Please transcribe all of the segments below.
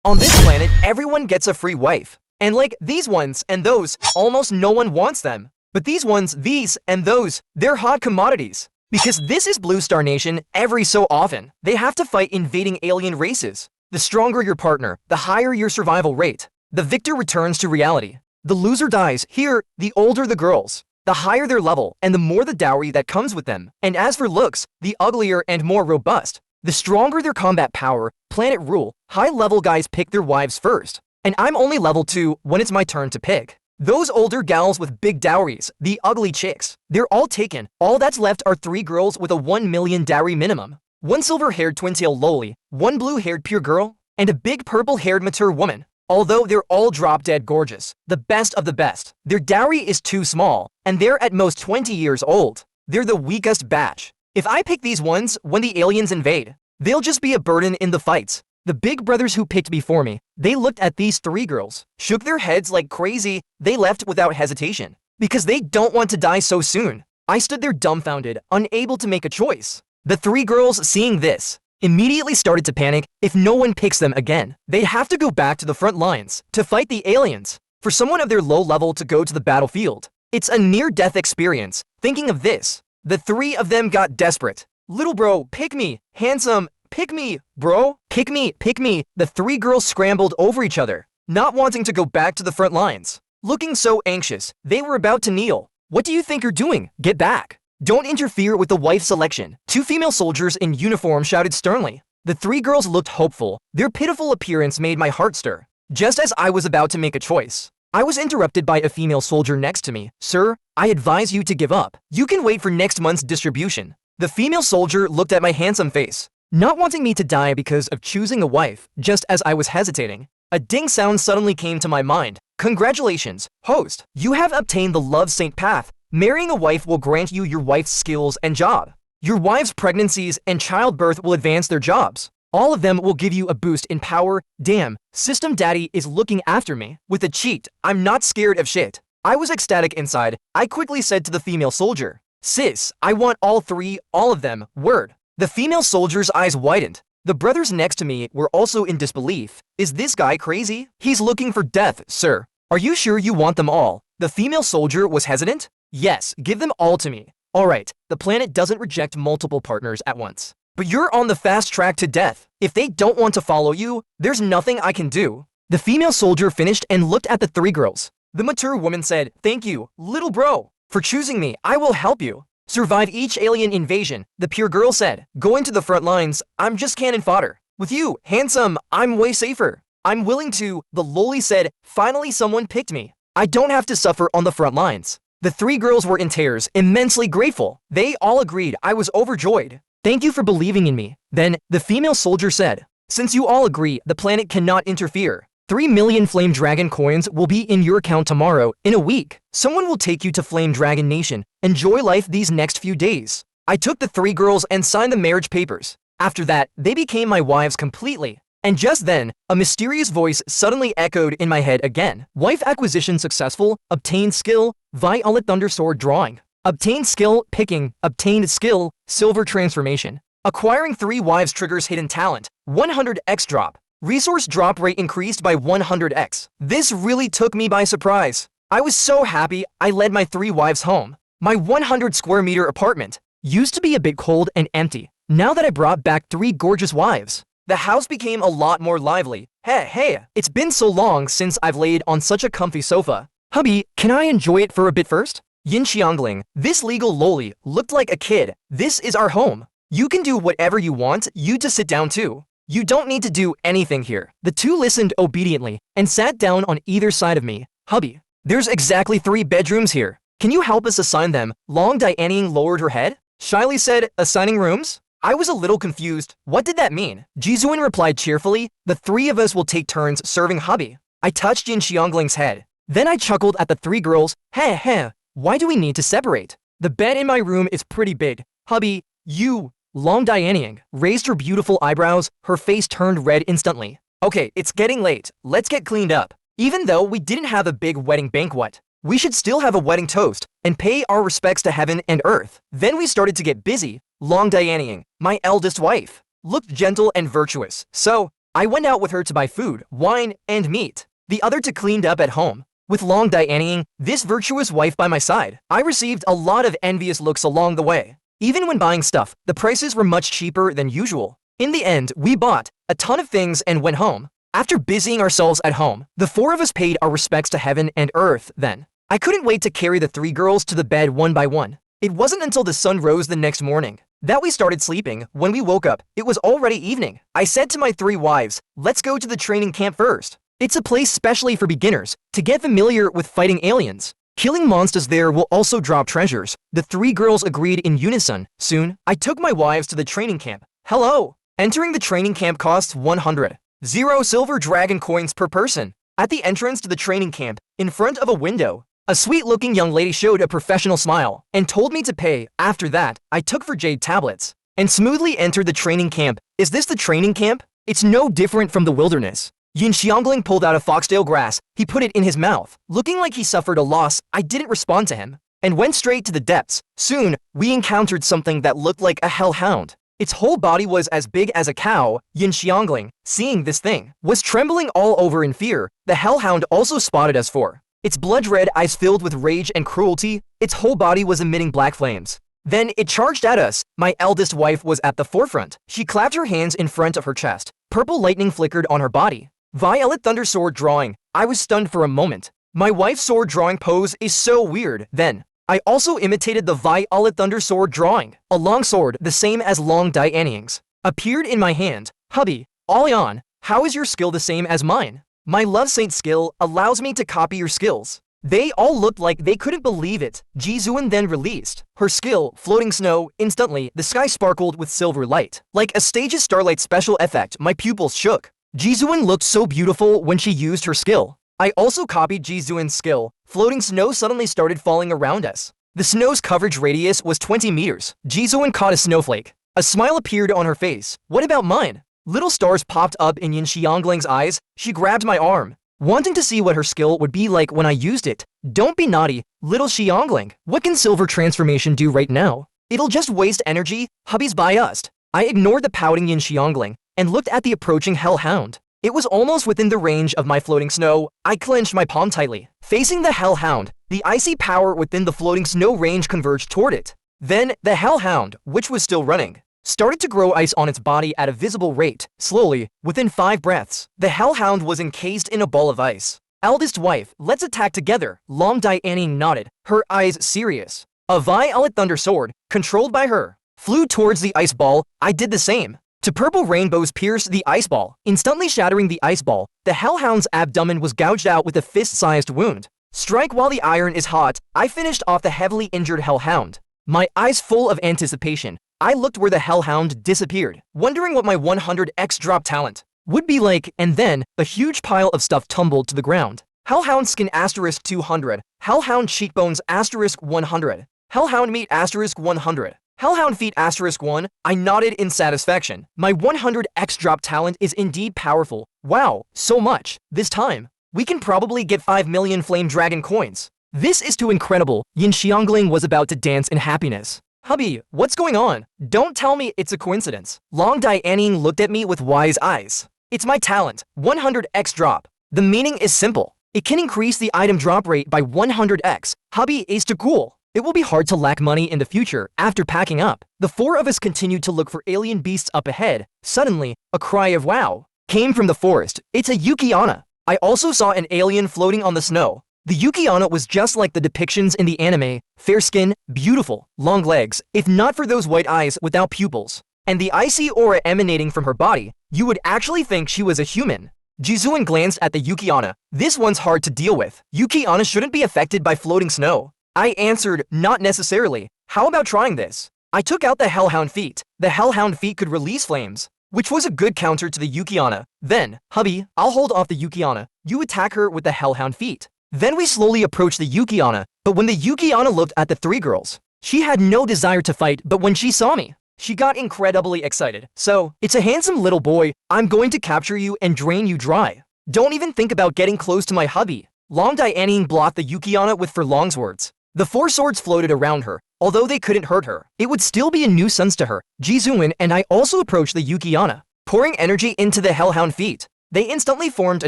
On this planet, everyone gets a free wife. And like these ones and those, almost no one wants them. But these ones, these and those, they're hot commodities. Because this is Blue Star Nation every so often. They have to fight invading alien races. The stronger your partner, the higher your survival rate. The victor returns to reality. The loser dies. Here, the older the girls, the higher their level and the more the dowry that comes with them. And as for looks, the uglier and more robust. The stronger their combat power, planet rule, high-level guys pick their wives first. And I'm only level 2 when it's my turn to pick. Those older gals with big dowries, the ugly chicks, they're all taken. All that's left are 3 girls with a 1 million dowry minimum. 1 silver-haired twin-tail loli, 1 blue-haired pure girl, and a big purple-haired mature woman. Although they're all drop-dead gorgeous, the best of the best, their dowry is too small, and they're at most 20 years old. They're the weakest batch. If I pick these ones when the aliens invade, they'll just be a burden in the fights. The big brothers who picked before me, they looked at these 3 girls, shook their heads like crazy, they left without hesitation. Because they don't want to die so soon. I stood there dumbfounded, unable to make a choice. The 3 girls, seeing this, immediately started to panic. If no one picks them again, they have to go back to the front lines to fight the aliens. For someone of their low level to go to the battlefield, it's a near-death experience. Thinking of this, the 3 of them got desperate. Little bro, pick me. Handsome, pick me. Bro, pick me, pick me. The 3 girls scrambled over each other, not wanting to go back to the front lines. Looking so anxious, they were about to kneel. What do you think you're doing? Get back. Don't interfere with the wife selection. 2 female soldiers in uniform shouted sternly. The 3 girls looked hopeful. Their pitiful appearance made my heart stir. Just as I was about to make a choice, I was interrupted by a female soldier next to me. Sir, I advise you to give up. You can wait for next month's distribution. The female soldier looked at my handsome face, not wanting me to die because of choosing a wife. Just as I was hesitating, a ding sound suddenly came to my mind. Congratulations, host. You have obtained the Love Saint path. Marrying a wife will grant you your wife's skills and job. Your wife's pregnancies and childbirth will advance their jobs. All of them will give you a boost in power. Damn, System Daddy is looking after me. With a cheat, I'm not scared of shit. I was ecstatic inside. I quickly said to the female soldier, Sis, I want all 3, all of them, word. The female soldier's eyes widened. The brothers next to me were also in disbelief. Is this guy crazy? He's looking for death, sir. Are you sure you want them all? The female soldier was hesitant. Yes, give them all to me. Alright, the planet doesn't reject multiple partners at once. But you're on the fast track to death. If they don't want to follow you, there's nothing I can do. The female soldier finished and looked at the 3 girls. The mature woman said, Thank you, little bro, for choosing me. I will help you survive each alien invasion. The pure girl said, Going to the front lines, I'm just cannon fodder. With you, handsome, I'm way safer. I'm willing to. The loli said, Finally someone picked me. I don't have to suffer on the front lines. The 3 girls were in tears, immensely grateful. They all agreed. I was overjoyed. Thank you for believing in me. Then, the female soldier said, Since you all agree, the planet cannot interfere. 3 million Flame Dragon coins will be in your account tomorrow. In a week, someone will take you to Flame Dragon Nation. Enjoy life these next few days. I took the 3 girls and signed the marriage papers. After that, they became my wives completely. And just then, a mysterious voice suddenly echoed in my head again. Wife acquisition successful. Obtained skill, Violet Thundersword drawing. Obtained skill, picking. Obtained skill, silver transformation. Acquiring 3 wives triggers hidden talent. 100x drop. Resource drop rate increased by 100x. This really took me by surprise. I was so happy I led my 3 wives home. My 100 square meter apartment used to be a bit cold and empty. Now that I brought back 3 gorgeous wives, the house became a lot more lively. Hey, it's been so long since I've laid on such a comfy sofa. Hubby, can I enjoy it for a bit first? Yin Xiangling, this legal loli, looked like a kid. This is our home. You can do whatever you want. You to sit down too. You don't need to do anything here. The 2 listened obediently and sat down on either side of me. Hubby, there's exactly 3 bedrooms here. Can you help us assign them? Long Dianing lowered her head, shyly said, Assigning rooms? I was a little confused. What did that mean? Jizuan replied cheerfully, The 3 of us will take turns serving hubby. I touched Yin Xiangling's head. Then I chuckled at the 3 girls. Hey, why do we need to separate? The bed in my room is pretty big. Hubby, you. Long Dianing raised her beautiful eyebrows. Her face turned red instantly. Okay, it's getting late. Let's get cleaned up. Even though we didn't have a big wedding banquet, we should still have a wedding toast and pay our respects to heaven and earth. Then we started to get busy. Long Dianing, my eldest wife, looked gentle and virtuous. So, I went out with her to buy food, wine, and meat. The other to cleaned up at home. With long dianing, this virtuous wife by my side, I received a lot of envious looks along the way. Even when buying stuff, the prices were much cheaper than usual. In the end, we bought a ton of things and went home. After busying ourselves at home, the four of us paid our respects to heaven and earth then. I couldn't wait to carry the three girls to the bed one by one. It wasn't until the sun rose the next morning that we started sleeping. When we woke up, it was already evening. I said to my three wives, let's go to the training camp first. It's a place specially for beginners, to get familiar with fighting aliens. Killing monsters there will also drop treasures. The three girls agreed in unison. Soon, I took my wives to the training camp. Hello! Entering the training camp costs 100 silver dragon coins per person. At the entrance to the training camp, in front of a window, a sweet-looking young lady showed a professional smile and told me to pay. After that, I took for jade tablets and smoothly entered the training camp. Is this the training camp? It's no different from the wilderness. Yin Xiangling pulled out a foxtail grass. He put it in his mouth. Looking like he suffered a loss, I didn't respond to him and went straight to the depths. Soon, we encountered something that looked like a hellhound. Its whole body was as big as a cow. Yin Xiangling, seeing this thing, was trembling all over in fear. The hellhound also spotted us for its blood-red eyes filled with rage and cruelty. Its whole body was emitting black flames. Then it charged at us. My eldest wife was at the forefront. She clapped her hands in front of her chest. Purple lightning flickered on her body. Violet thunder sword drawing. I was stunned for a moment. My wife's sword drawing pose is so weird. Then I also imitated the Violet thunder sword drawing. A long sword, the same as Long Dianing's, appeared in my hand. Hubby, Alion, how is your skill the same as mine? My love saint skill allows me to copy your skills. They all looked like they couldn't believe it. Suan then released her skill, Floating Snow. Instantly, the sky sparkled with silver light. Like a stage's starlight special effect, my pupils shook. Suan looked so beautiful when she used her skill. I also copied Suan's skill. Floating snow suddenly started falling around us. The snow's coverage radius was 20 meters. Suan caught a snowflake. A smile appeared on her face. What about mine? Little stars popped up in Yin Xiangling's eyes. She grabbed my arm, wanting to see what her skill would be like when I used it. Don't be naughty, little Xiangling. What can silver transformation do right now? It'll just waste energy. Hubby's biased. I ignored the pouting Yin Xiangling and looked at the approaching hellhound. It was almost within the range of my floating snow. I clenched my palm tightly. Facing the hellhound, the icy power within the floating snow range converged toward it. Then, the hellhound, which was still running, started to grow ice on its body at a visible rate. Slowly, within 5 breaths, the hellhound was encased in a ball of ice. Eldest wife, let's attack together. Long Dianing nodded, her eyes serious. A Violet thunder sword, controlled by her, flew towards the ice ball. I did the same. Two purple rainbows pierced the ice ball, instantly shattering the ice ball. The hellhound's abdomen was gouged out with a fist-sized wound. Strike while the iron is hot. I finished off the heavily injured hellhound. My eyes full of anticipation, I looked where the hellhound disappeared, wondering what my 100x drop talent would be like, and then a huge pile of stuff tumbled to the ground. Hellhound skin asterisk 200, hellhound cheekbones asterisk 100, hellhound meat asterisk 100. Hellhound feet asterisk 1. I nodded in satisfaction. My 100x drop talent is indeed powerful. Wow, so much. This time, we can probably get 5 million flame dragon coins. This is too incredible. Yin Xiangling was about to dance in happiness. Hubby, what's going on? Don't tell me it's a coincidence. Long Dianing looked at me with wise eyes. It's my talent, 100x drop. The meaning is simple. It can increase the item drop rate by 100x. Hubby is too cool. It will be hard to lack money in the future. After packing up, the 4 of us continued to look for alien beasts up ahead. Suddenly, a cry of wow came from the forest. It's a Yuki-Onna. I also saw an alien floating on the snow. The Yuki-Onna was just like the depictions in the anime. Fair skin, beautiful, long legs, if not for those white eyes without pupils, and the icy aura emanating from her body, you would actually think she was a human. Suan glanced at the Yuki-Onna. This one's hard to deal with. Yuki-Onna shouldn't be affected by floating snow. I answered, not necessarily. How about trying this? I took out the hellhound feet. The hellhound feet could release flames, which was a good counter to the Yuki-Onna. Then, hubby, I'll hold off the Yuki-Onna. You attack her with the hellhound feet. Then we slowly approached the Yuki-Onna, but when the Yuki-Onna looked at the 3 girls, she had no desire to fight, but when she saw me, she got incredibly excited. So, it's a handsome little boy. I'm going to capture you and drain you dry. Don't even think about getting close to my hubby. Long Dianing blocked the Yuki-Onna with Furlong's words. The 4 swords floated around her. Although they couldn't hurt her, it would still be a nuisance to her. Suan and I also approached the Yuki-Onna, pouring energy into the hellhound feet. They instantly formed a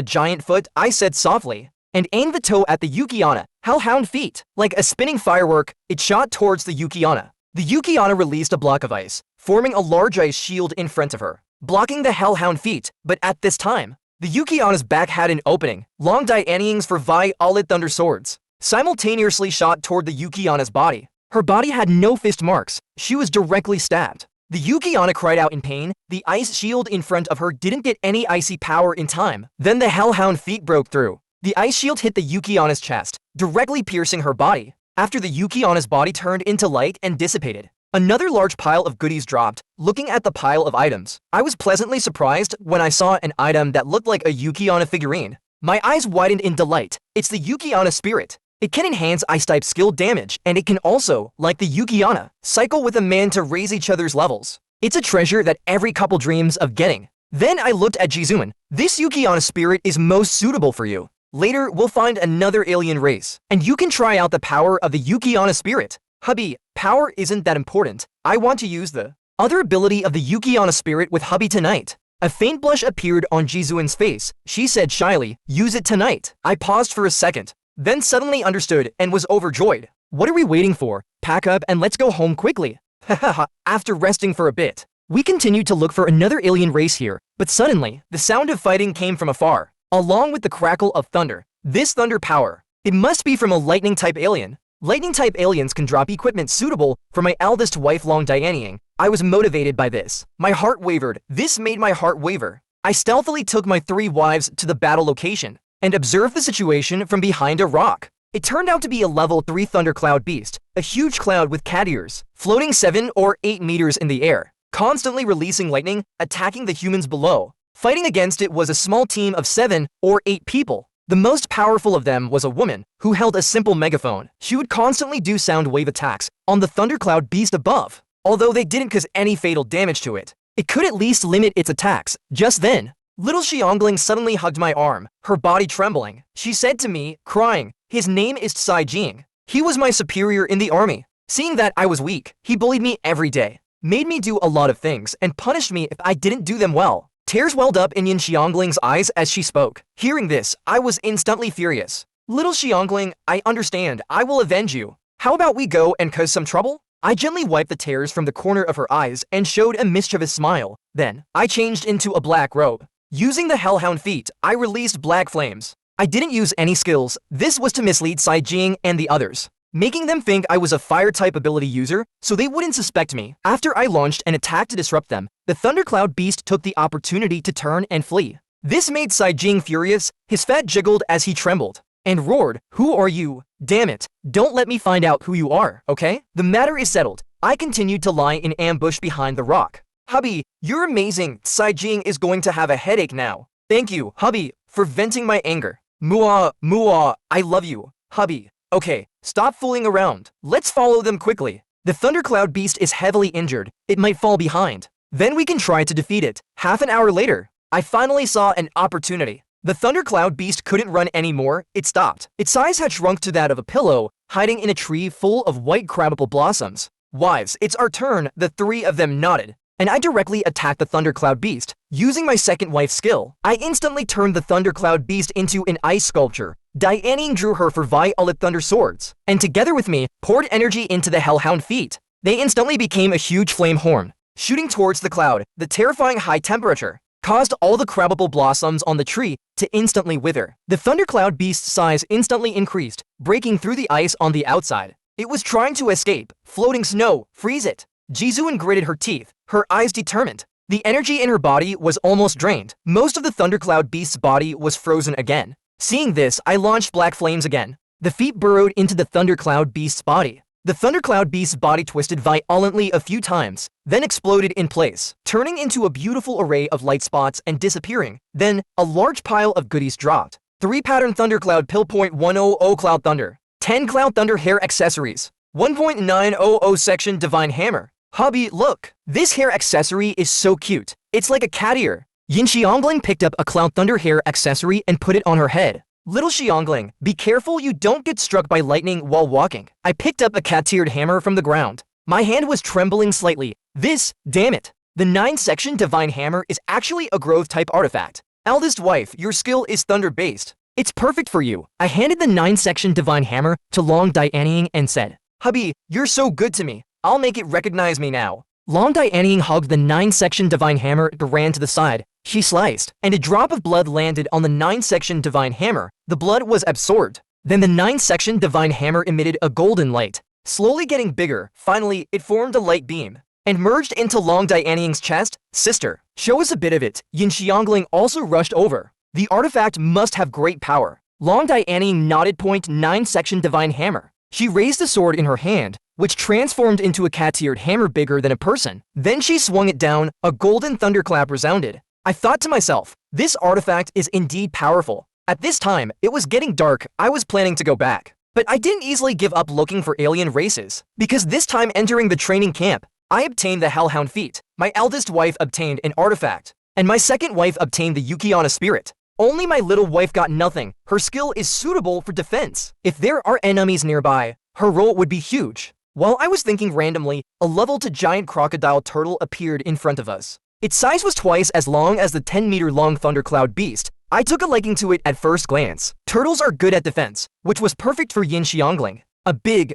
giant foot, I said softly, and aimed the toe at the Yuki-Onna hellhound feet. Like a spinning firework, it shot towards the Yuki-Onna. The Yuki-Onna released a block of ice, forming a large ice shield in front of her, blocking the hellhound feet. But at this time, the Yuki-Onna's back had an opening. Long dianings for violet thunder swords simultaneously shot toward the Yuki-Onna's body. Her body had no fist marks. She was directly stabbed. The Yuki-Onna cried out in pain. The ice shield in front of her didn't get any icy power in time. Then the hellhound feet broke through. The ice shield hit the Yuki-Onna's chest, directly piercing her body. After the Yuki-Onna's body turned into light and dissipated, another large pile of goodies dropped. Looking at the pile of items, I was pleasantly surprised when I saw an item that looked like a Yuki-Onna figurine. My eyes widened in delight. It's the Yuki-Onna spirit. It can enhance ice-type skill damage, and it can also, like the Yuki-Onna, cycle with a man to raise each other's levels. It's a treasure that every couple dreams of getting. Then I looked at Jizuan. This Yuki-Onna spirit is most suitable for you. Later, we'll find another alien race, and you can try out the power of the Yuki-Onna spirit. Hubby, power isn't that important. I want to use the other ability of the Yuki-Onna spirit with hubby tonight. A faint blush appeared on Jizuan's face. She said shyly, use it tonight. I paused for a second, then suddenly understood and was overjoyed. What are we waiting for? Pack up and let's go home quickly. Hahaha. After resting for a bit, we continued to look for another alien race here, but suddenly, the sound of fighting came from afar, along with the crackle of thunder. This thunder power, it must be from a lightning-type alien. Lightning-type aliens can drop equipment suitable for my eldest wife long dianing. I was motivated by this. My heart wavered. This made my heart waver. I stealthily took my 3 wives to the battle location and observed the situation from behind a rock. It turned out to be a level 3 thundercloud beast, a huge cloud with cat ears, floating 7 or 8 meters in the air, constantly releasing lightning, attacking the humans below. Fighting against it was a small team of 7 or 8 people. The most powerful of them was a woman who held a simple megaphone. She would constantly do sound wave attacks on the thundercloud beast above. Although they didn't cause any fatal damage to it, it could at least limit its attacks. Just then, little Xiangling suddenly hugged my arm, her body trembling. She said to me, crying, his name is Tsai Jing. He was my superior in the army. Seeing that I was weak, he bullied me every day, made me do a lot of things, and punished me if I didn't do them well. Tears welled up in Yin Xiangling's eyes as she spoke. Hearing this, I was instantly furious. Little Xiangling, I understand. I will avenge you. How about we go and cause some trouble? I gently wiped the tears from the corner of her eyes and showed a mischievous smile. Then, I changed into a black robe. Using the hellhound feet, I released black flames. I didn't use any skills. This was to mislead Tsai Jing and the others, making them think I was a fire-type ability user, so they wouldn't suspect me. After I launched an attack to disrupt them, the thundercloud beast took the opportunity to turn and flee. This made Tsai Jing furious. His fat jiggled as he trembled and roared, "Who are you? Damn it, don't let me find out who you are, okay? The matter is settled." I continued to lie in ambush behind the rock. Hubby, you're amazing. Tsai Jing is going to have a headache now. Thank you, hubby, for venting my anger. Muah, I love you, hubby. Okay, stop fooling around. Let's follow them quickly. The thundercloud beast is heavily injured. It might fall behind. Then we can try to defeat it. Half an hour later, I finally saw an opportunity. The thundercloud beast couldn't run anymore. It stopped. Its size had shrunk to that of a pillow, hiding in a tree full of white crabapple blossoms. Wives, it's our turn. The 3 of them nodded, and I directly attacked the thundercloud beast. Using my second wife's skill, I instantly turned the thundercloud beast into an ice sculpture. Dianing drew her for violet thunder swords, and together with me, poured energy into the hellhound feet. They instantly became a huge flame horn, shooting towards the cloud. The terrifying high temperature caused all the crabapple blossoms on the tree to instantly wither. The thundercloud beast's size instantly increased, breaking through the ice on the outside. It was trying to escape. Floating snow, freeze it. Jizuan gritted her teeth, her eyes determined. The energy in her body was almost drained. Most of the thundercloud beast's body was frozen again. Seeing this, I launched black flames again. The feet burrowed into the thundercloud beast's body. The thundercloud beast's body twisted violently a few times, then exploded in place, turning into a beautiful array of light spots and disappearing. Then, a large pile of goodies dropped. 3 pattern thundercloud pill. 100 cloud thunder. 10 cloud thunder hair accessories. 1.900 section divine hammer. Hubby, look. This hair accessory is so cute. It's like a cat ear. Yin Xiangling picked up a cloud thunder hair accessory and put it on her head. Little Xiangling, be careful you don't get struck by lightning while walking. I picked up a cat-eared hammer from the ground. My hand was trembling slightly. Damn it. The 9-section divine hammer is actually a growth-type artifact. Eldest wife, your skill is thunder-based. It's perfect for you. I handed the 9-section divine hammer to Long Dianying and said, hubby, you're so good to me. I'll make it recognize me now. Long Dianying hugged the 9-section divine hammer and ran to the side. She sliced, and a drop of blood landed on the 9-section divine hammer. The blood was absorbed. Then the 9-section divine hammer emitted a golden light, slowly getting bigger. Finally, it formed a light beam and merged into Long Dianying's chest. Sister, show us a bit of it. Yin Xiangling also rushed over. The artifact must have great power. Long Dianying nodded. 9-section divine hammer. She raised the sword in her hand, which transformed into a cat-eared hammer bigger than a person. Then she swung it down. A golden thunderclap resounded. I thought to myself, this artifact is indeed powerful. At this time, it was getting dark. I was planning to go back. But I didn't easily give up looking for alien races, because this time entering the training camp, I obtained the hellhound feat. My eldest wife obtained an artifact, and my second wife obtained the Yuki-Onna spirit. Only my little wife got nothing. Her skill is suitable for defense. If there are enemies nearby, her role would be huge. While I was thinking randomly, a level-2 giant crocodile turtle appeared in front of us. Its size was twice as long as the 10-meter-long thundercloud beast. I took a liking to it at first glance. Turtles are good at defense, which was perfect for Yin Xiangling. A big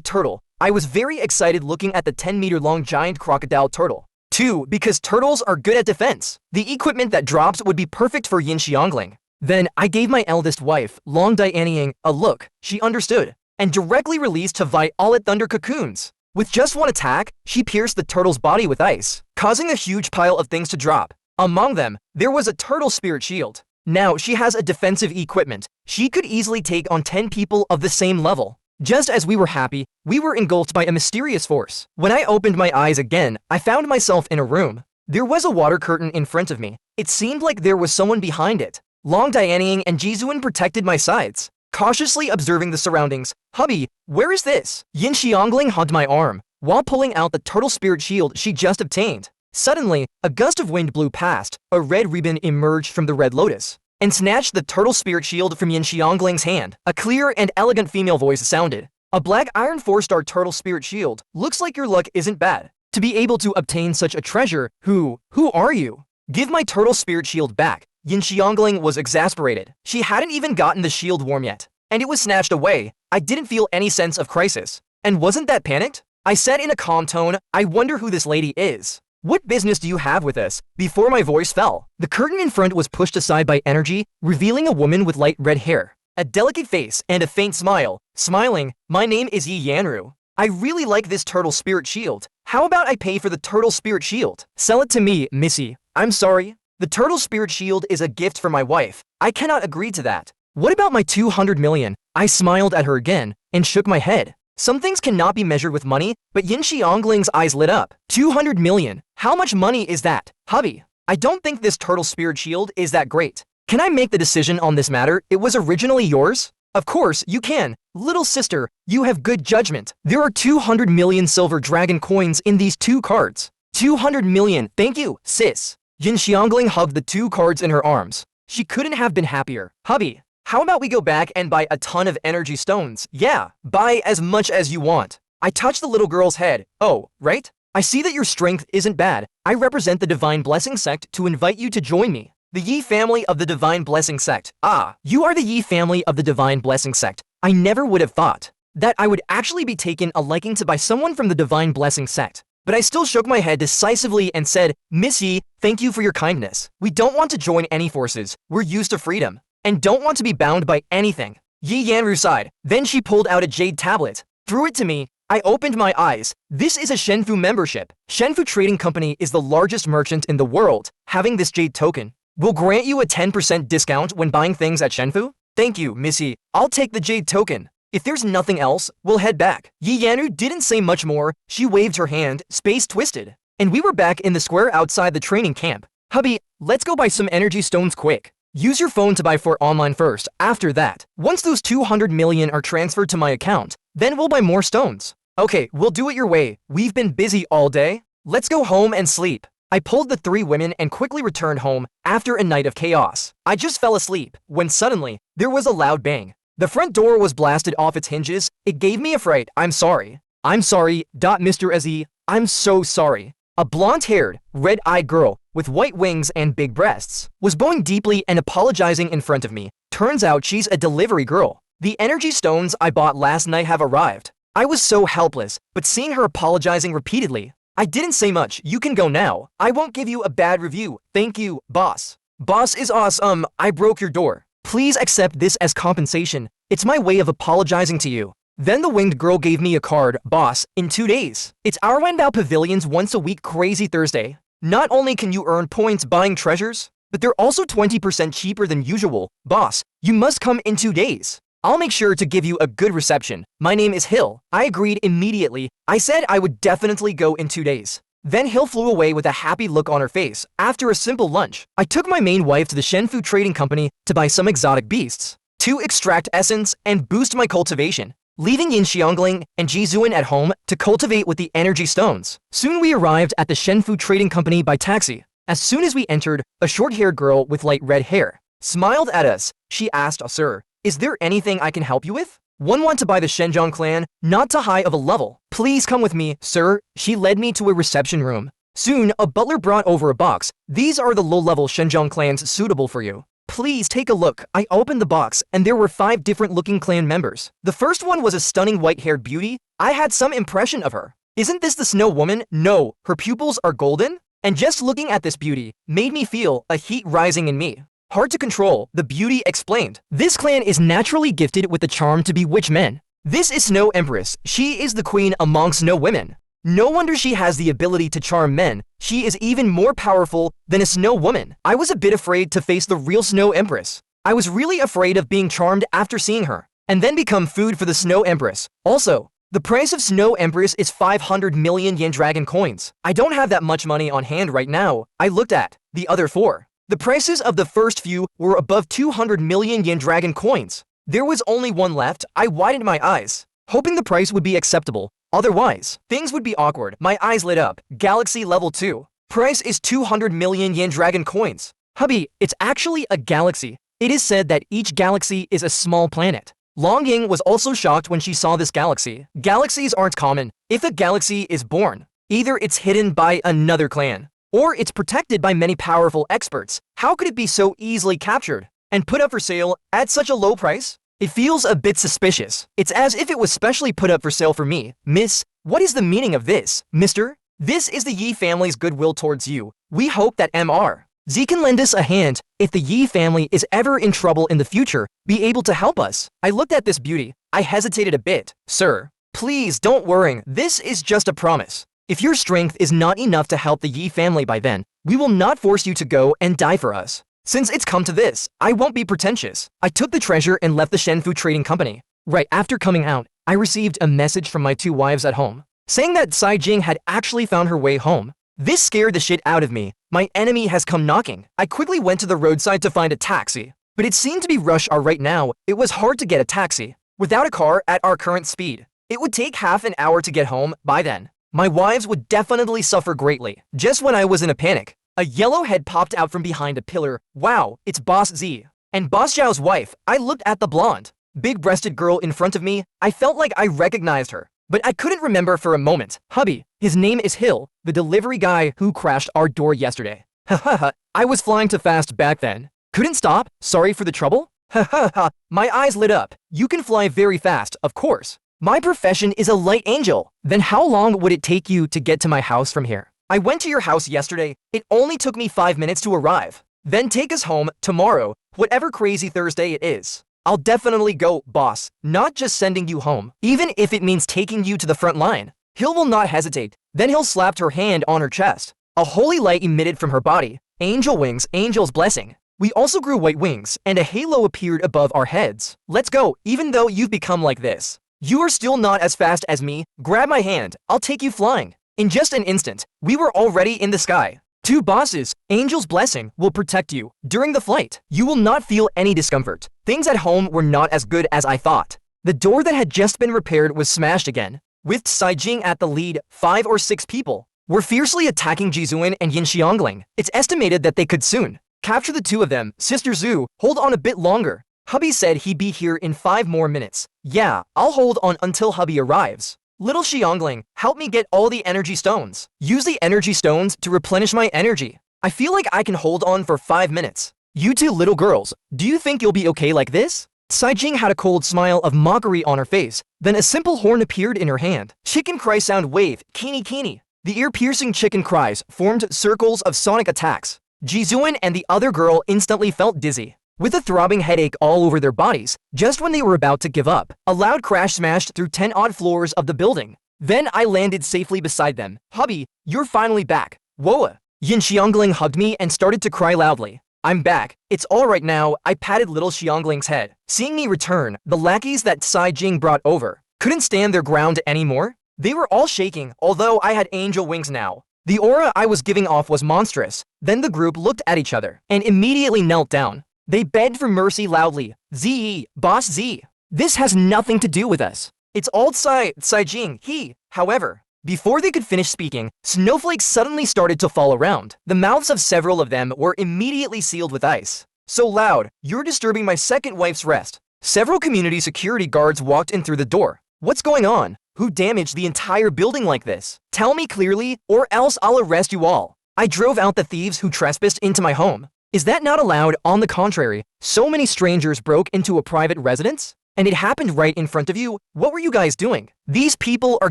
turtle. I was very excited looking at the 10-meter-long giant crocodile turtle. 2. Because turtles are good at defense. The equipment that drops would be perfect for Yin Xiangling. Then I gave my eldest wife, Long Dianying, a look. She understood, and directly released to violet thunder cocoons. With just one attack, she pierced the turtle's body with ice, causing a huge pile of things to drop. Among them, there was a turtle spirit shield. Now she has a defensive equipment. She could easily take on 10 people of the same level. Just as we were happy, we were engulfed by a mysterious force. When I opened my eyes again, I found myself in a room. There was a water curtain in front of me. It seemed like there was someone behind it. Long Dianying and Jizuan protected my sides, cautiously observing the surroundings. Hubby, where is this? Yin Xiangling hugged my arm, while pulling out the turtle spirit shield she just obtained. Suddenly, a gust of wind blew past. A red ribbon emerged from the red lotus and snatched the turtle spirit shield from Yin Xiangling's hand. A clear and elegant female voice sounded. A black iron 4-star turtle spirit shield. Looks like your luck isn't bad. To be able to obtain such a treasure, who are you? Give my turtle spirit shield back. Yin Xiangling was exasperated. She hadn't even gotten the shield warm yet, and it was snatched away. I didn't feel any sense of crisis. And wasn't that panicked? I said in a calm tone, I wonder who this lady is. What business do you have with us? Before my voice fell, the curtain in front was pushed aside by energy, revealing a woman with light red hair, a delicate face, and a faint smile. Smiling, my name is Yi Yanru. I really like this turtle spirit shield. How about I pay for the turtle spirit shield? Sell it to me, missy. I'm sorry. The turtle spirit shield is a gift for my wife. I cannot agree to that. What about my 200 million? I smiled at her again and shook my head. Some things cannot be measured with money, but Yin Xiangling's eyes lit up. 200 million? How much money is that? Hubby, I don't think this turtle spirit shield is that great. Can I make the decision on this matter? It was originally yours? Of course, you can. Little sister, you have good judgment. There are 200 million silver dragon coins in these 2 cards. 200 million, thank you, sis. Yin Xiangling hugged the 2 cards in her arms. She couldn't have been happier. Hubby, how about we go back and buy a ton of energy stones? Yeah, buy as much as you want. I touched the little girl's head. Oh, right? I see that your strength isn't bad. I represent the Divine Blessing Sect to invite you to join me. The Yi family of the Divine Blessing Sect. Ah, you are the Yi family of the Divine Blessing Sect. I never would have thought that I would actually be taken a liking to by someone from the Divine Blessing Sect. But I still shook my head decisively and said, Miss Yi, thank you for your kindness. We don't want to join any forces. We're used to freedom and don't want to be bound by anything. Yi Yanru sighed. Then she pulled out a jade tablet, threw it to me. I opened my eyes. This is a Shenfu membership. Shenfu Trading Company is the largest merchant in the world. Having this jade token will grant you a 10% discount when buying things at Shenfu. Thank you, Missy. I'll take the jade token. If there's nothing else, we'll head back. Yi Yanru didn't say much more. She waved her hand, space twisted, and we were back in the square outside the training camp. Hubby, let's go buy some energy stones quick. Use your phone to buy 4 online first. After that, once those 200 million are transferred to my account, then we'll buy more stones. Okay, we'll do it your way. We've been busy all day. Let's go home and sleep. I pulled the 3 women and quickly returned home after a night of chaos. I just fell asleep when suddenly there was a loud bang. The front door was blasted off its hinges. It gave me a fright. I'm sorry. I'm sorry. Mr. Azzy, I'm so sorry. A blonde-haired, red-eyed girl with white wings and big breasts was bowing deeply and apologizing in front of me. Turns out she's a delivery girl. The energy stones I bought last night have arrived. I was so helpless, but seeing her apologizing repeatedly, I didn't say much. You can go now. I won't give you a bad review. Thank you, boss. Boss is awesome. I broke your door. Please accept this as compensation. It's my way of apologizing to you. Then the winged girl gave me a card. Boss, in 2 days. It's our Wendell Pavilion's once-a-week Crazy Thursday. Not only can you earn points buying treasures, but they're also 20% cheaper than usual. Boss, you must come in 2 days. I'll make sure to give you a good reception. My name is Hill. I agreed immediately. I said I would definitely go in 2 days. Then Hill flew away with a happy look on her face. After a simple lunch, I took my main wife to the Shenfu Trading Company to buy some exotic beasts, to extract essence and boost my cultivation, leaving Yin Xiangling and Ji Zuan at home to cultivate with the energy stones. Soon we arrived at the Shenfu Trading Company by taxi. As soon as we entered, a short-haired girl with light red hair smiled at us. She asked, "Sir, is there anything I can help you with? Want to buy the Shenjiang clan, not too high of a level. Please come with me, sir." She led me to a reception room. Soon, a butler brought over a box. "These are the low-level Shenjiang clans suitable for you. Please take a look." I opened the box, and there were 5 different-looking clan members. The first one was a stunning white-haired beauty. I had some impression of her. Isn't this the Snow Woman? No, her pupils are golden. And just looking at this beauty made me feel a heat rising in me. Hard to control, the beauty explained. This clan is naturally gifted with the charm to bewitch men. This is Snow Empress. She is the queen among snow women. No wonder she has the ability to charm men. She is even more powerful than a snow woman. I was a bit afraid to face the real Snow Empress. I was really afraid of being charmed after seeing her, and then become food for the Snow Empress. Also, the price of Snow Empress is 500 million yen dragon coins. I don't have that much money on hand right now. I looked at the other 4. The prices of the first few were above 200 million yen dragon coins. There was only one left. I widened my eyes, hoping the price would be acceptable. Otherwise, things would be awkward. My eyes lit up. Galaxy level 2. Price is 200 million yen dragon coins. Hubby, it's actually a galaxy. It is said that each galaxy is a small planet. Long Ying was also shocked when she saw this galaxy. Galaxies aren't common. If a galaxy is born, either it's hidden by another clan, or it's protected by many powerful experts. How could it be so easily captured and put up for sale at such a low price? It feels a bit suspicious. It's as if it was specially put up for sale for me. Miss, what is the meaning of this? Mister, this is the Yi family's goodwill towards you. We hope that Mr. Z can lend us a hand if the Yi family is ever in trouble in the future, be able to help us. I looked at this beauty. I hesitated a bit. Sir, please don't worry. This is just a promise. If your strength is not enough to help the Yi family by then, we will not force you to go and die for us. Since it's come to this, I won't be pretentious. I took the treasure and left the Shenfu Trading Company. Right after coming out, I received a message from my 2 wives at home, saying that Sai Jing had actually found her way home. This scared the shit out of me. My enemy has come knocking. I quickly went to the roadside to find a taxi, but it seemed to be rush hour right now. It was hard to get a taxi. Without a car at our current speed, it would take half an hour to get home. By then, my wives would definitely suffer greatly. Just when I was in a panic, a yellow head popped out from behind a pillar. Wow, it's Boss Z and Boss Zhao's wife. I looked at the blonde, big-breasted girl in front of me. I felt like I recognized her, but I couldn't remember for a moment. Hubby, his name is Hill, the delivery guy who crashed our door yesterday. Hahaha, I was flying too fast back then. Couldn't stop? Sorry for the trouble? Hahaha, my eyes lit up. You can fly very fast, of course. My profession is a light angel. Then how long would it take you to get to my house from here? I went to your house yesterday. It only took me 5 minutes to arrive. Then take us home tomorrow, whatever Crazy Thursday it is. I'll definitely go, boss. Not just sending you home, even if it means taking you to the front line. Hill will not hesitate. Then Hill slapped her hand on her chest. A holy light emitted from her body. Angel wings, angel's blessing. We also grew white wings, and a halo appeared above our heads. Let's go, even though you've become like this. You are still not as fast as me. Grab my hand. I'll take you flying. In just an instant, we were already in the sky. 2 bosses, Angel's Blessing, will protect you. During the flight, you will not feel any discomfort. Things at home were not as good as I thought. The door that had just been repaired was smashed again. With Sai Jing at the lead, 5 or 6 people were fiercely attacking Ji Zuan and Yin Xiangling. It's estimated that they could soon capture the 2 of them. Sister Zhu, hold on a bit longer. Hubby said he'd be here in 5 more minutes. Yeah, I'll hold on until hubby arrives. Little Xiangling, help me get all the energy stones. Use the energy stones to replenish my energy. I feel like I can hold on for 5 minutes. You two little girls, do you think you'll be okay like this? Saijing had a cold smile of mockery on her face, then a simple horn appeared in her hand. Chicken cry sound wave, kini kini. The ear-piercing chicken cries formed circles of sonic attacks. Jizuan and the other girl instantly felt dizzy, with a throbbing headache all over their bodies. Just when they were about to give up, a loud crash smashed through 10 odd floors of the building. Then I landed safely beside them. Hubby, you're finally back. Whoa! Yin Xiangling hugged me and started to cry loudly. I'm back. It's all right now. I patted little Xiangling's head. Seeing me return, the lackeys that Saijing brought over couldn't stand their ground anymore. They were all shaking, although I had angel wings now. The aura I was giving off was monstrous. Then the group looked at each other and immediately knelt down. They begged for mercy loudly. Z, Boss Z. This has nothing to do with us. It's old Saijing, he. However, before they could finish speaking, snowflakes suddenly started to fall around. The mouths of several of them were immediately sealed with ice. So loud, you're disturbing my second wife's rest. Several community security guards walked in through the door. What's going on? Who damaged the entire building like this? Tell me clearly, or else I'll arrest you all. I drove out the thieves who trespassed into my home. Is that not allowed? On the contrary, so many strangers broke into a private residence? And it happened right in front of you? What were you guys doing? These people are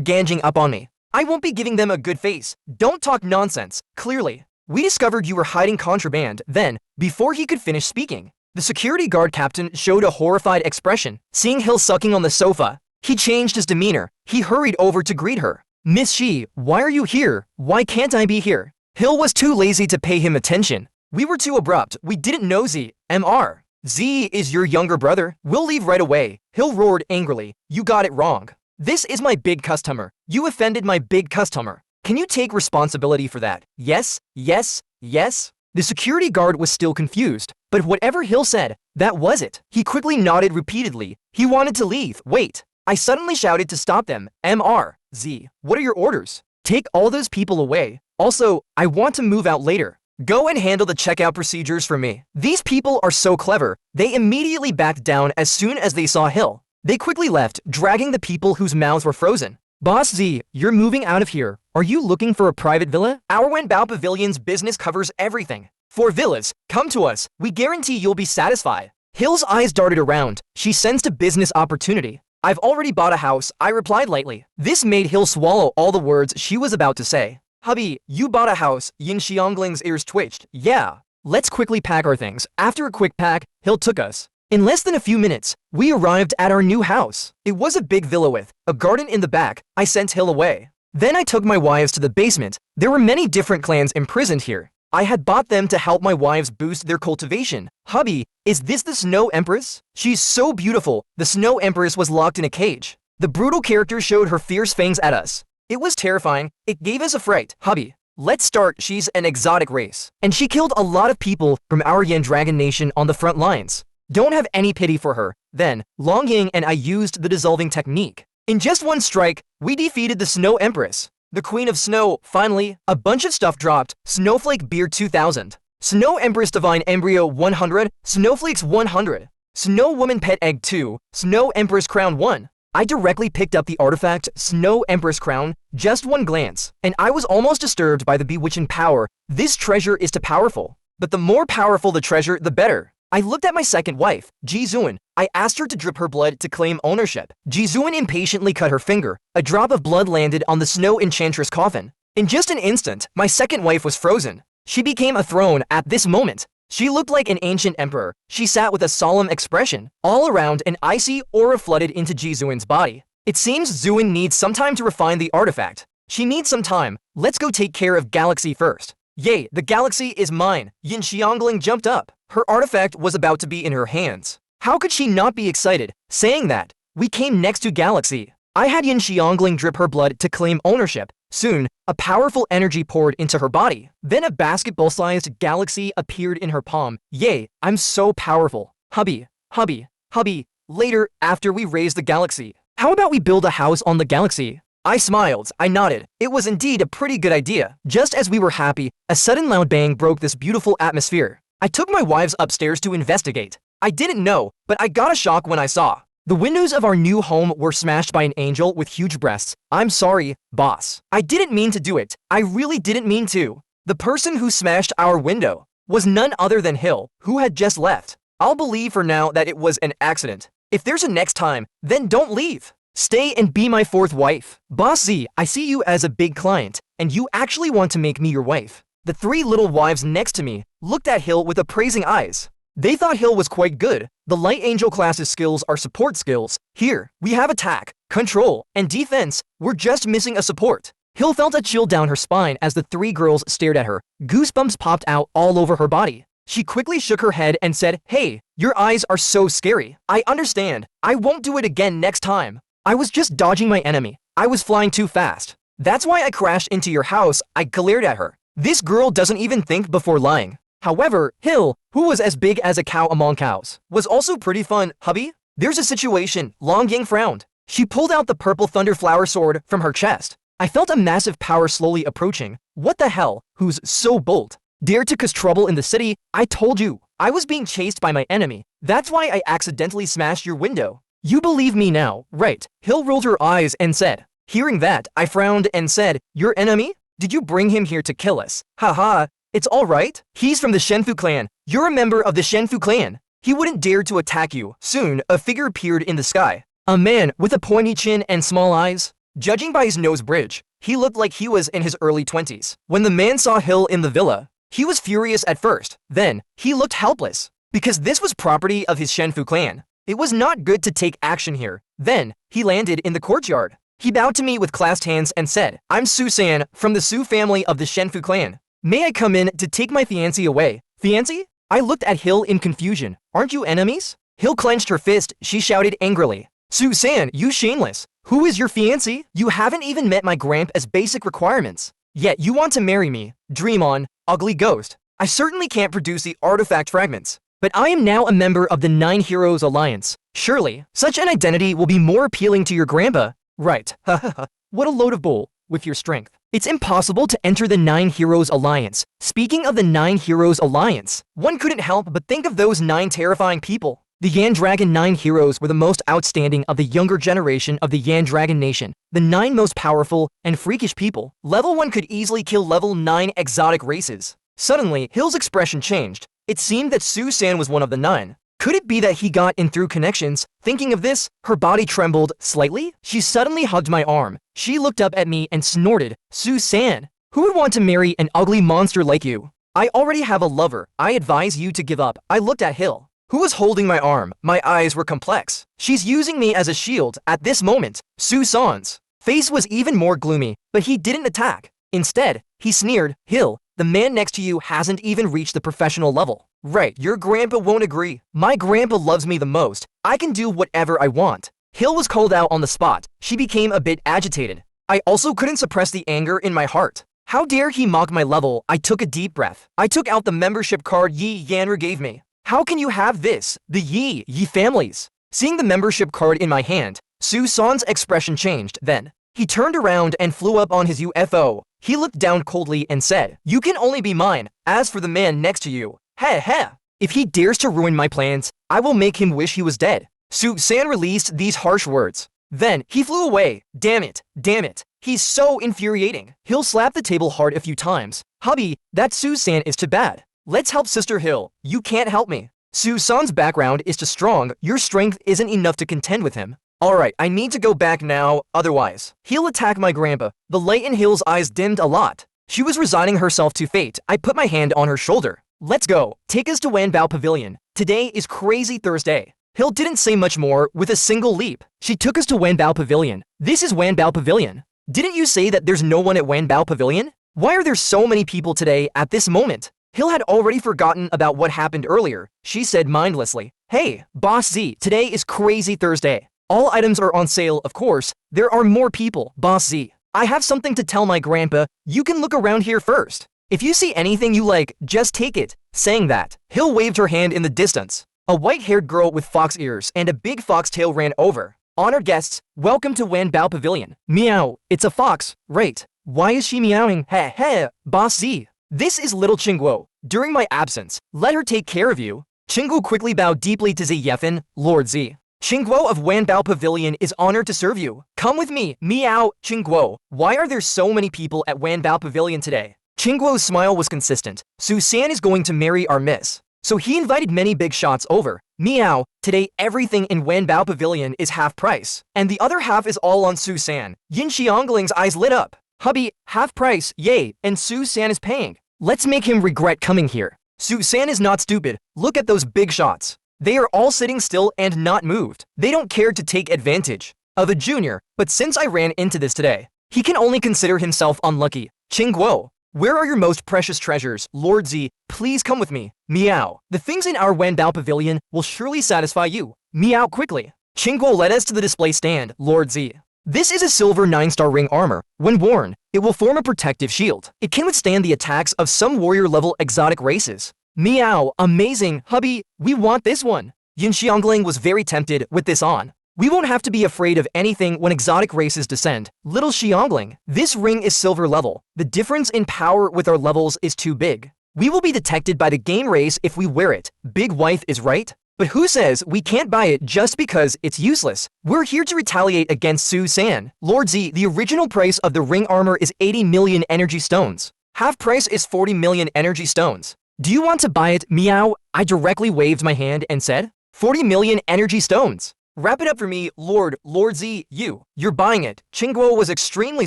ganging up on me. I won't be giving them a good face. Don't talk nonsense. Clearly, we discovered you were hiding contraband. Then, before he could finish speaking, the security guard captain showed a horrified expression. Seeing Hill sucking on the sofa, he changed his demeanor. He hurried over to greet her. Miss Shi, why are you here? Why can't I be here? Hill was too lazy to pay him attention. We were too abrupt. We didn't know Z. Mr. Z is your younger brother. We'll leave right away. Hill roared angrily. You got it wrong. This is my big customer. You offended my big customer. Can you take responsibility for that? Yes, yes, yes. The security guard was still confused, but whatever Hill said, that was it. He quickly nodded repeatedly. He wanted to leave. Wait. I suddenly shouted to stop them. Mr. Z, what are your orders? Take all those people away. Also, I want to move out later. Go and handle the checkout procedures for me. These people are so clever. They immediately backed down as soon as they saw Hill. They quickly left, dragging the people whose mouths were frozen. Boss Z, you're moving out of here. Are you looking for a private villa? Our Wenbao Pavilion's business covers everything. For villas, come to us. We guarantee you'll be satisfied. Hill's eyes darted around. She sensed a business opportunity. I've already bought a house, I replied lightly. This made Hill swallow all the words she was about to say. Hubby, you bought a house. Yin Xiangling's ears twitched. Yeah. Let's quickly pack our things. After a quick pack, Hill took us. In less than a few minutes, we arrived at our new house. It was a big villa with a garden in the back. I sent Hill away. Then I took my wives to the basement. There were many different clans imprisoned here. I had bought them to help my wives boost their cultivation. Hubby, is this the Snow Empress? She's so beautiful. The Snow Empress was locked in a cage. The brutal character showed her fierce fangs at us. It was terrifying. It gave us a fright. Hubby, let's start. She's an exotic race, and she killed a lot of people from our Yan Dragon Nation on the front lines. Don't have any pity for her. Then, Long Ying and I used the dissolving technique. In just one strike, we defeated the Snow Empress. The Queen of Snow. Finally, a bunch of stuff dropped. Snowflake Beard 2000. Snow Empress Divine Embryo 100. Snowflakes 100. Snow Woman Pet Egg 2. Snow Empress Crown 1. I directly picked up the artifact Snow Empress Crown, just one glance, and I was almost disturbed by the bewitching power. This treasure is too powerful. But the more powerful the treasure, the better. I looked at my second wife, Jizuan. I asked her to drip her blood to claim ownership. Jizuan impatiently cut her finger. A drop of blood landed on the Snow Enchantress coffin. In just an instant, my second wife was frozen. She became a throne at this moment. She looked like an ancient emperor. She sat with a solemn expression. All around, an icy aura flooded into Jizuan's body. It seems Zuan needs some time to refine the artifact. She needs some time. Let's go take care of Galaxy first. Yay, the galaxy is mine. Yin Xiangling jumped up. Her artifact was about to be in her hands. How could she not be excited? Saying that, we came next to Galaxy. I had Yin Xiangling drip her blood to claim ownership. Soon, a powerful energy poured into her body. Then a basketball-sized galaxy appeared in her palm. Yay, I'm so powerful. Hubby, hubby, hubby. Later, after we raise the galaxy, how about we build a house on the galaxy? I smiled. I nodded. It was indeed a pretty good idea. Just as we were happy, a sudden loud bang broke this beautiful atmosphere. I took my wives upstairs to investigate. I didn't know, but I got a shock when I saw The windows of our new home were smashed by an angel with huge breasts. I'm sorry, boss. I didn't mean to do it. I really didn't mean to. The person who smashed our window was none other than Hill, who had just left. I'll believe for now that it was an accident. If there's a next time, then don't leave. Stay and be my fourth wife. Boss Z, I see you as a big client, and you actually want to make me your wife. The three little wives next to me looked at Hill with appraising eyes. They thought Hill was quite good. The Light Angel class's skills are support skills. Here, we have attack, control, and defense. We're just missing a support. Hill felt a chill down her spine as the three girls stared at her. Goosebumps popped out all over her body. She quickly shook her head and said, "Hey, your eyes are so scary. I understand. I won't do it again next time. I was just dodging my enemy. I was flying too fast. That's why I crashed into your house." I glared at her. This girl doesn't even think before lying. However, Hill, who was as big as a cow among cows, was also pretty fun. "Hubby, there's a situation." Long Ying frowned. She pulled out the purple thunderflower sword from her chest. I felt a massive power slowly approaching. What the hell? Who's so bold? Dare to cause trouble in the city? I told you. I was being chased by my enemy. That's why I accidentally smashed your window. You believe me now, right? Hill rolled her eyes and said. Hearing that, I frowned and said, "Your enemy? Did you bring him here to kill us?" Haha. It's all right. He's from the Shenfu clan. You're a member of the Shenfu clan. He wouldn't dare to attack you. Soon, a figure appeared in the sky. A man with a pointy chin and small eyes. Judging by his nose bridge, he looked like he was in his early 20s. When the man saw Hill in the villa, he was furious at first. Then, he looked helpless. Because this was property of his Shenfu clan. It was not good to take action here. Then, he landed in the courtyard. He bowed to me with clasped hands and said, "I'm Suan, from the Su family of the Shenfu clan. May I come in to take my fiancé away?" Fiancé? I looked at Hill in confusion. Aren't you enemies? Hill clenched her fist. She shouted angrily. Suan, you shameless. Who is your fiancé? You haven't even met my grandpa's basic requirements. Yet you want to marry me. Dream on, ugly ghost. I certainly can't produce the artifact fragments. But I am now a member of the 9 Heroes Alliance. Surely, such an identity will be more appealing to your grandpa. Right. Hahaha. What a load of bull. With your strength, it's impossible to enter the 9 Heroes Alliance. Speaking of the 9 Heroes Alliance, one couldn't help but think of those 9 terrifying people. The Yan Dragon 9 heroes were the most outstanding of the younger generation of the Yan Dragon Nation. The 9 most powerful and freakish people. Level 1 could easily kill level 9 exotic races. Suddenly, Hill's expression changed. It seemed that Suan was one of the 9. Could it be that he got in through connections? Thinking of this, her body trembled slightly. She suddenly hugged my arm. She looked up at me and snorted, "Suan, who would want to marry an ugly monster like you? I already have a lover. I advise you to give up." I looked at Hill, who was holding my arm. My eyes were complex. She's using me as a shield at this moment. Susan's face was even more gloomy, but he didn't attack. Instead, he sneered, "Hill, the man next to you hasn't even reached the professional level. Right, your grandpa won't agree. My grandpa loves me the most. I can do whatever I want." Hill was called out on the spot. She became a bit agitated. I also couldn't suppress the anger in my heart. How dare he mock my level? I took a deep breath. I took out the membership card Yi Yanru gave me. How can you have this? The Yi families. Seeing the membership card in my hand, Susan's expression changed. Then, he turned around and flew up on his UFO. He looked down coldly and said, "You can only be mine. As for the man next to you, heh. If he dares to ruin my plans, I will make him wish he was dead." Suan released these harsh words. Then, he flew away. Damn it. He's so infuriating. Hill slapped the table hard a few times. "Hubby, that Suan is too bad. Let's help Sister Hill. You can't help me. Susan's background is too strong. Your strength isn't enough to contend with him. Alright, I need to go back now, otherwise he'll attack my grandpa." The light in Hill's eyes dimmed a lot. She was resigning herself to fate. I put my hand on her shoulder. "Let's go. Take us to Wanbao Pavilion. Today is Crazy Thursday." Hill didn't say much more. With a single leap, she took us to Wanbao Pavilion. "This is Wanbao Pavilion. Didn't you say that there's no one at Wanbao Pavilion? Why are there so many people today at this moment?" Hill had already forgotten about what happened earlier. She said mindlessly, "Hey, Boss Z, today is Crazy Thursday. All items are on sale, of course. There are more people, Boss Z. I have something to tell my grandpa. You can look around here first. If you see anything you like, just take it." Saying that, Hill waved her hand in the distance. A white-haired girl with fox ears and a big foxtail ran over. "Honored guests, welcome to Wanbao Pavilion." Meow, it's a fox, right? Why is she meowing? Heh, Boss Z. This is little Qingguo. During my absence, let her take care of you. Qingguo quickly bowed deeply to Z Yefan, Lord Z. Qingguo of Wanbao Pavilion is honored to serve you. Come with me, meow, Qingguo. Why are there so many people at Wanbao Pavilion today? Qingguo's smile was consistent. Suan is going to marry our miss. So he invited many big shots over. Meow, today everything in Wanbao Pavilion is half price. And the other half is all on Susan. Yin Xiangling's eyes lit up. Hubby, half price, yay, and Susan is paying. Let's make him regret coming here. Susan is not stupid. Look at those big shots. They are all sitting still and not moved. They don't care to take advantage of a junior, but since I ran into this today, he can only consider himself unlucky. Qingguo, where are your most precious treasures? Lord Z, please come with me. Meow. The things in our Wanbao Pavilion will surely satisfy you. Meow quickly. Qingguo led us to the display stand. Lord Z. This is a silver 9-star ring armor. When worn, it will form a protective shield. It can withstand the attacks of some warrior-level exotic races. Meow, amazing, hubby, we want this one. Yin Xiangling was very tempted with this on. We won't have to be afraid of anything when exotic races descend. Little Xiangling, this ring is silver level. The difference in power with our levels is too big. We will be detected by the game race if we wear it. Big wife is right? But who says we can't buy it just because it's useless? We're here to retaliate against Susan. Lord Z, the original price of the ring armor is 80 million energy stones. Half price is 40 million energy stones. Do you want to buy it? Meow. I directly waved my hand and said, 40 million energy stones. Wrap it up for me, Lord Z, you're buying it. Qingguo was extremely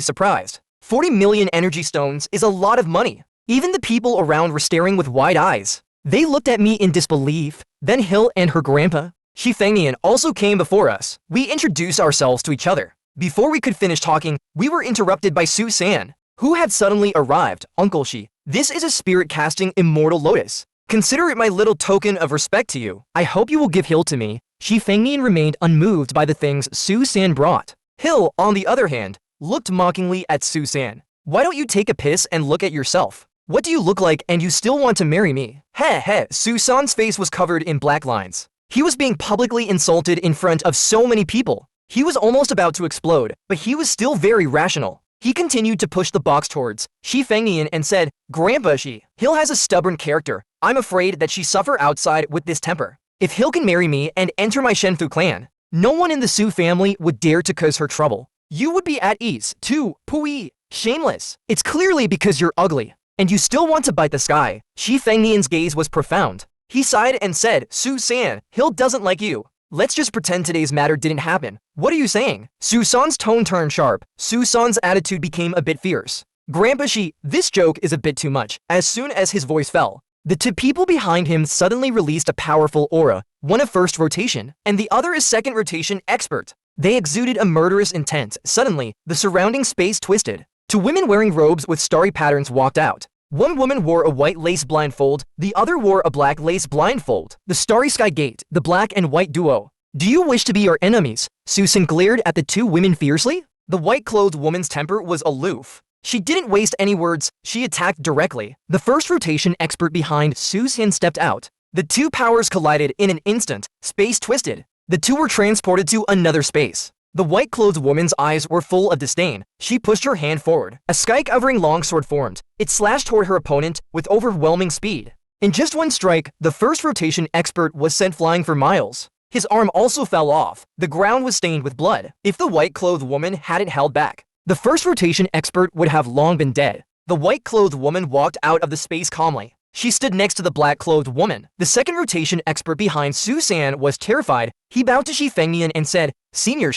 surprised. 40 million energy stones is a lot of money. Even the people around were staring with wide eyes. They looked at me in disbelief. Then Hill and her grandpa, Shifengnian, also came before us. We introduced ourselves to each other. Before we could finish talking, we were interrupted by Susan, who had suddenly arrived. Uncle Shi, this is a spirit-casting immortal lotus. Consider it my little token of respect to you. I hope you will give Hill to me. Shifengnian remained unmoved by the things Susan brought. Hill, on the other hand, looked mockingly at Susan. Why don't you take a piss and look at yourself? What do you look like and you still want to marry me? Heh, Susan's face was covered in black lines. He was being publicly insulted in front of so many people. He was almost about to explode, but he was still very rational. He continued to push the box towards Shifengnian and said, Grandpa Hill has a stubborn character. I'm afraid that she suffer outside with this temper. If Hill can marry me and enter my Shenfu clan, no one in the Su family would dare to cause her trouble. You would be at ease, too, Pui. Shameless. It's clearly because you're ugly, and you still want to bite the sky. Shifengnian's gaze was profound. He sighed and said, Susan, Hill doesn't like you. Let's just pretend today's matter didn't happen. What are you saying? Susan's tone turned sharp. Susan's attitude became a bit fierce. Grandpa this joke is a bit too much. As soon as his voice fell, the two people behind him suddenly released a powerful aura, one of first rotation, and the other is second rotation expert. They exuded a murderous intent. Suddenly, the surrounding space twisted. Two women wearing robes with starry patterns walked out. One woman wore a white lace blindfold, the other wore a black lace blindfold. The Starry Sky Gate, the black and white duo. Do you wish to be our enemies? Susan glared at the two women fiercely. The white-clothed woman's temper was aloof. She didn't waste any words, she attacked directly. The first rotation expert behind Susan stepped out. The two powers collided in an instant. Space twisted. The two were transported to another space. The white-clothed woman's eyes were full of disdain. She pushed her hand forward. A sky-covering longsword formed. It slashed toward her opponent with overwhelming speed. In just one strike, the first rotation expert was sent flying for miles. His arm also fell off. The ground was stained with blood. If the white-clothed woman hadn't held back, the first rotation expert would have long been dead. The white-clothed woman walked out of the space calmly. She stood next to the black-clothed woman. The second rotation expert behind Susan was terrified. He bowed to Shifengnian and said, Senior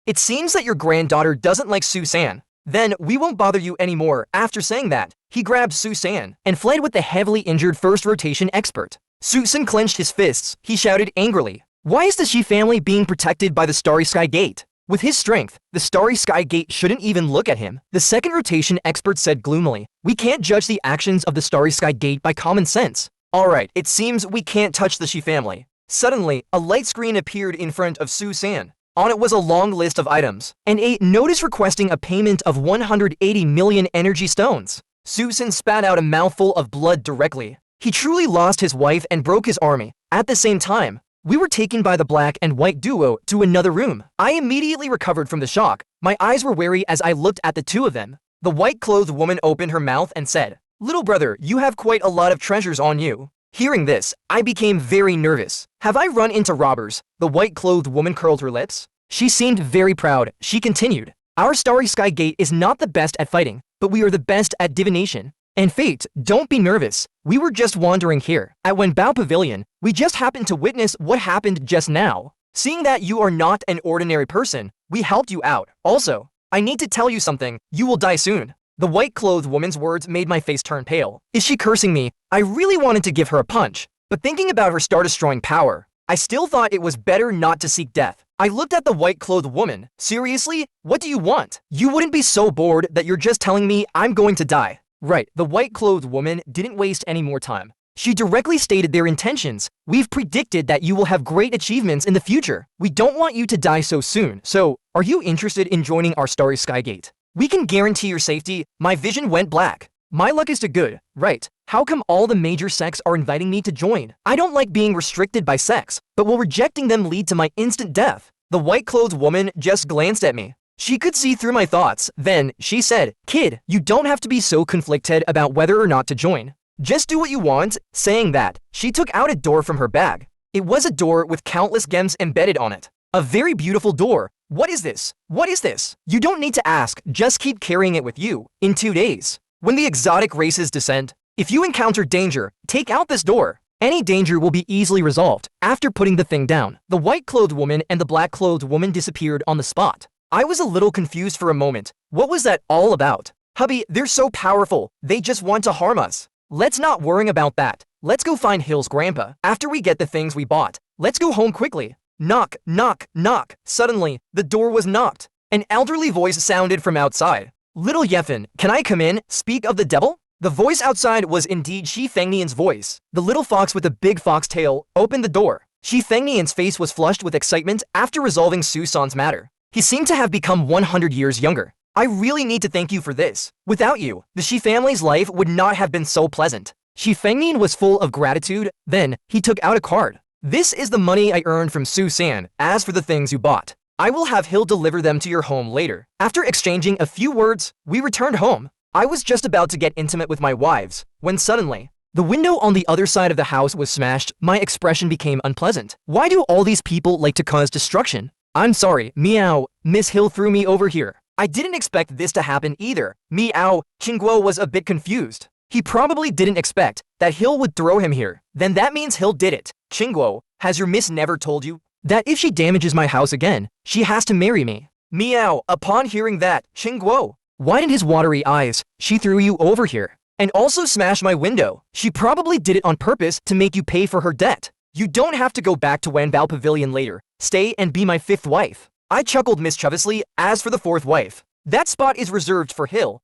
it seems that your granddaughter doesn't like Susan. Then we won't bother you anymore. After saying that, he grabbed Susan and fled with the heavily injured first rotation expert. Susan clenched his fists. He shouted angrily, Why is the Shi family being protected by the Starry Sky Gate? With his strength, the Starry Sky Gate shouldn't even look at him. The second rotation expert said gloomily, We can't judge the actions of the Starry Sky Gate by common sense. Alright, it seems we can't touch the Shi family. Suddenly, a light screen appeared in front of Susan. On it was a long list of items, and a notice requesting a payment of 180 million energy stones. Susan spat out a mouthful of blood directly. He truly lost his wife and broke his army. At the same time, we were taken by the black and white duo to another room. I immediately recovered from the shock. My eyes were wary as I looked at the two of them. The white-clothed woman opened her mouth and said, Little brother, you have quite a lot of treasures on you. Hearing this, I became very nervous. Have I run into robbers? The white-clothed woman curled her lips. She seemed very proud. She continued, our Starry Sky Gate is not the best at fighting, but we are the best at divination. And fate, don't be nervous. We were just wandering here at Wenbao Pavilion. We just happened to witness what happened just now. Seeing that you are not an ordinary person, we helped you out. Also, I need to tell you something. You will die soon. The white-clothed woman's words made my face turn pale. Is she cursing me? I really wanted to give her a punch, but thinking about her star-destroying power, I still thought it was better not to seek death. I looked at the white-clothed woman. Seriously? What do you want? You wouldn't be so bored that you're just telling me I'm going to die. Right, the white-clothed woman didn't waste any more time. She directly stated their intentions. We've predicted that you will have great achievements in the future. We don't want you to die so soon. So, are you interested in joining our Starry Sky Gate? We can guarantee your safety. My vision went black. My luck is too good, right? How come all the major sects are inviting me to join? I don't like being restricted by sects, but will rejecting them lead to my instant death? The white-clothed woman just glanced at me. She could see through my thoughts. Then, she said, kid, you don't have to be so conflicted about whether or not to join. Just do what you want. Saying that, she took out a door from her bag. It was a door with countless gems embedded on it. A very beautiful door. What is this? What is this? You don't need to ask, just keep carrying it with you. In 2 days, when the exotic races descend, if you encounter danger, take out this door. Any danger will be easily resolved. After putting the thing down, the white-clothed woman and the black-clothed woman disappeared on the spot. I was a little confused for a moment. What was that all about? Hubby, they're so powerful. They just want to harm us. Let's not worry about that. Let's go find Hill's grandpa. After we get the things we bought, let's go home quickly. Knock, knock, knock. Suddenly, the door was knocked. An elderly voice sounded from outside. Little Yeffin, can I come in? Speak of the devil? The voice outside was indeed Shi Fengnian's voice. The little fox with the big fox tail opened the door. Shi Fengnian's face was flushed with excitement after resolving Susan's matter. He seemed to have become 100 years younger. I really need to thank you for this. Without you, the Shi family's life would not have been so pleasant. Shi Fengnian was full of gratitude. Then, he took out a card. This is the money I earned from Susan. As for the things you bought, I will have Hill deliver them to your home later. After exchanging a few words, we returned home. I was just about to get intimate with my wives, when suddenly, the window on the other side of the house was smashed. My expression became unpleasant. Why do all these people like to cause destruction? I'm sorry, meow. Miss Hill threw me over here. I didn't expect this to happen either. Meow. Qingguo was a bit confused. He probably didn't expect that Hill would throw him here. Then that means Hill did it. Qingguo, has your miss never told you that if she damages my house again, she has to marry me? Meow. Upon hearing that, Qingguo widened his watery eyes. She threw you over here and also smashed my window. She probably did it on purpose to make you pay for her debt. You don't have to go back to Wenbao Pavilion later. Stay and be my 5th wife. I chuckled mischievously. As for the 4th wife, that spot is reserved for Hill.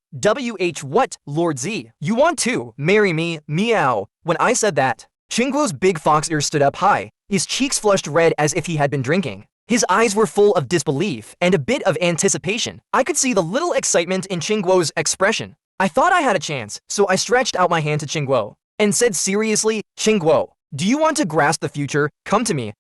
What, Lord Z? You want to marry me? Meow. When I said that, Qingguo's big fox ears stood up high. His cheeks flushed red as if he had been drinking. His eyes were full of disbelief and a bit of anticipation. I could see the little excitement in Qingguo's expression. I thought I had a chance, so I stretched out my hand to Qingguo and said seriously, Qingguo, do you want to grasp the future? Come to me.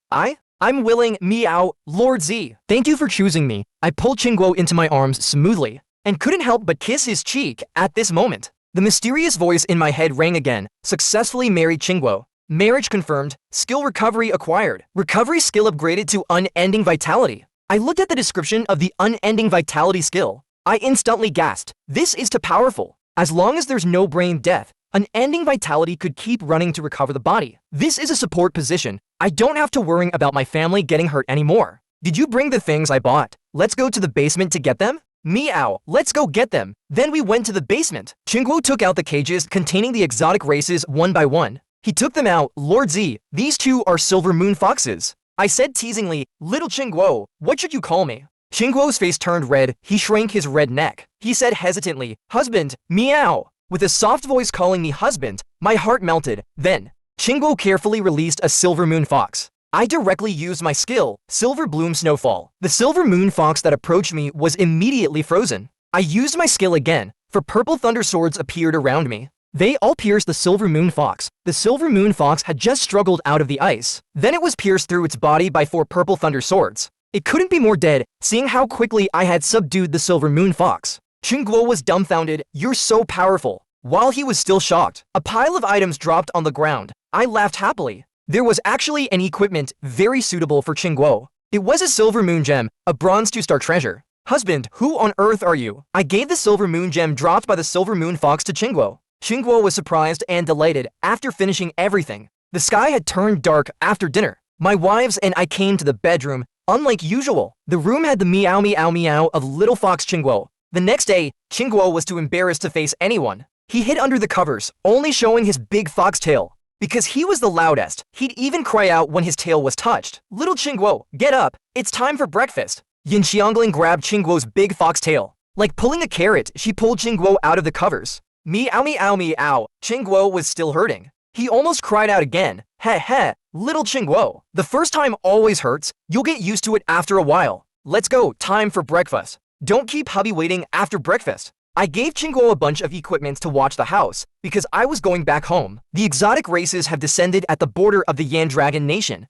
I'm willing. Meow. Lord Z, thank you for choosing me. I pulled Qingguo into my arms smoothly and couldn't help but kiss his cheek at this moment. The mysterious voice in my head rang again. Successfully married Qingguo. Marriage confirmed. Skill recovery acquired. Recovery skill upgraded to unending vitality. I looked at the description of the unending vitality skill. I instantly gasped. This is too powerful. As long as there's no brain death, unending vitality could keep running to recover the body. This is a support position. I don't have to worry about my family getting hurt anymore. Did you bring the things I bought? Let's go to the basement to get them? Meow. Let's go get them. Then we went to the basement. Qingguo took out the cages containing the exotic races one by one. He took them out. Lord Z, these 2 are silver moon foxes. I said teasingly, little Qingguo, what should you call me? Qingguo's face turned red. He shrank his red neck. He said hesitantly, husband. Meow. With a soft voice calling me husband, my heart melted. Then, Qingguo carefully released a silver moon fox. I directly used my skill, Silver Bloom Snowfall. The silver moon fox that approached me was immediately frozen. I used my skill again, for purple thunder swords appeared around me. They all pierced the silver moon fox. The silver moon fox had just struggled out of the ice. Then it was pierced through its body by 4 purple thunder swords. It couldn't be more dead, seeing how quickly I had subdued the silver moon fox. Qingguo was dumbfounded. You're so powerful. While he was still shocked, a pile of items dropped on the ground. I laughed happily. There was actually an equipment very suitable for Qingguo. It was a silver moon gem, a bronze 2-star treasure. Husband, who on earth are you? I gave the silver moon gem dropped by the silver moon fox to Qingguo. Qingguo was surprised and delighted after finishing everything. The sky had turned dark after dinner. My wives and I came to the bedroom. Unlike usual, the room had the meow meow meow of little fox Qingguo. The next day, Qingguo was too embarrassed to face anyone. He hid under the covers, only showing his big fox tail. Because he was the loudest, he'd even cry out when his tail was touched. Little Qingguo, get up, it's time for breakfast. Yin Xiangling grabbed Qingguo's big fox tail. Like pulling a carrot, she pulled Qingguo out of the covers. Meow meow meow, Qingguo was still hurting. He almost cried out again. Heh heh, little Qingguo. The first time always hurts, you'll get used to it after a while. Let's go, time for breakfast. Don't keep hubby waiting after breakfast. I gave Qingguo a bunch of equipment to watch the house, because I was going back home. The exotic races have descended at the border of the Yan Dragon Nation.